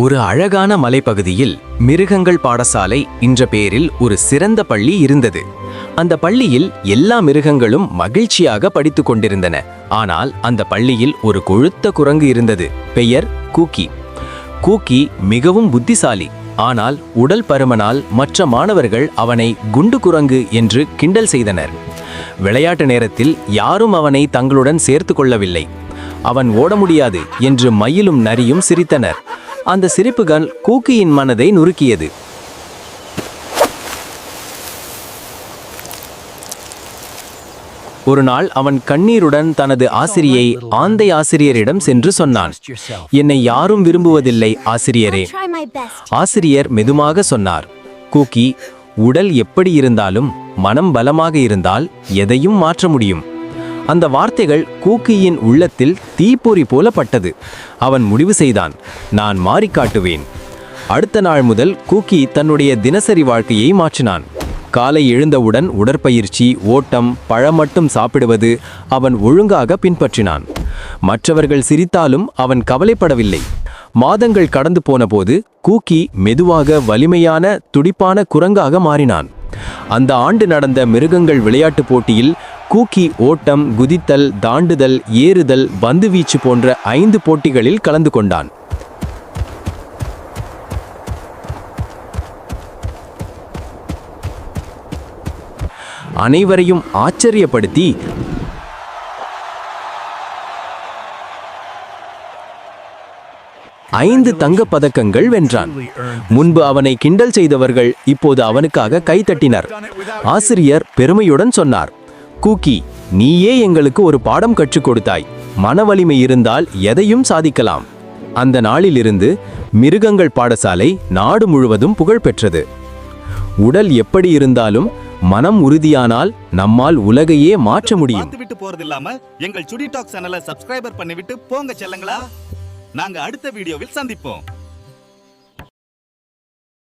ஒரு அழகான மலைப்பகுதியில் மிருகங்கள் பாடசாலை என்ற பெயரில் ஒரு சிறந்த பள்ளி இருந்தது. அந்த பள்ளியில் எல்லா மிருகங்களும் மகிழ்ச்சியாக படித்துக் கொண்டிருந்தன. ஆனால் அந்த பள்ளியில் ஒரு கொழுத்த குரங்கு இருந்தது. பெயர் கூக்கி. கூக்கி மிகவும் புத்திசாலி. ஆனால் உடல் பருமனால் மற்ற மாணவர்கள் அவனை குண்டு குரங்கு என்று கிண்டல் செய்தனர். விளையாட்டு நேரத்தில் யாரும் அவனை தங்களுடன் சேர்த்து கொள்ளவில்லை. அவன் ஓட முடியாது என்று மயிலும் நரியும் சிரித்தனர். அந்த சிரிப்புகள் கூக்கியின் மனதை நுறுக்கியது. ஒரு நாள் அவன் கண்ணீருடன் தனது ஆசிரியை ஆந்தை ஆசிரியரிடம் சென்று சொன்னான், என்னை யாரும் விரும்புவதில்லை ஆசிரியரே. ஆசிரியர் மெதுவாக சொன்னார், கூக்கி, உடல் எப்படி இருந்தாலும் மனம் பலமாக இருந்தால் எதையும் மாற்ற முடியும். அந்த வார்த்தைகள் கூக்கியின் உள்ளத்தில் தீப்பொறி போல பட்டது. அவன் முடிவு செய்தான், நான் மாறிக்காட்டுவேன். அடுத்த நாள் முதல் கூக்கி தன்னுடைய தினசரி வாழ்க்கையை மாற்றினான். காலை எழுந்தவுடன் உடற்பயிற்சி, ஓட்டம், பழம் மட்டும் சாப்பிடுவது அவன் ஒழுங்காக பின்பற்றினான். மற்றவர்கள் சிரித்தாலும் அவன் கவலைப்படவில்லை. மாதங்கள் கடந்து போனபோது கூக்கி மெதுவாக வலிமையான துடிப்பான குரங்காக மாறினான். அந்த ஆண்டு நடந்த மிருகங்கள் விளையாட்டு போட்டியில் கூக்கி ஓட்டம், குதித்தல், தாண்டுதல், ஏறுதல், பந்துவீச்சு போன்ற 5 போட்டிகளில் கலந்து கொண்டான். அனைவரையும் ஆச்சரியப்படுத்தி 5 தங்கப் பதக்கங்கள் வென்றான். முன்பு அவனை கிண்டல் செய்தவர்கள் இப்போது அவனுக்காக கைதட்டினர். ஆசிரியர் பெருமையுடன் சொன்னார், கூக்கி, நீயே எங்களுக்கு ஒரு பாடம் கற்றுக் கொடுத்தாய். மன வலிமை இருந்தால் எதையும் சாதிக்கலாம். அந்த நாளிலிருந்து மிருகங்கள் பாடசாலை நாடு முழுவதும் புகழ் பெற்றது. உடல் எப்படி இருந்தாலும் மனம் உறுதியானால் நம்மால் உலகையே மாற்ற முடியும். போறதில்லாம எங்கள் சுடி டாக் சேனலை சப்ஸ்கிரைபர் பண்ணிவிட்டு போங்க செல்லங்களா. நாங்க அடுத்த வீடியோவில் சந்திப்போம்.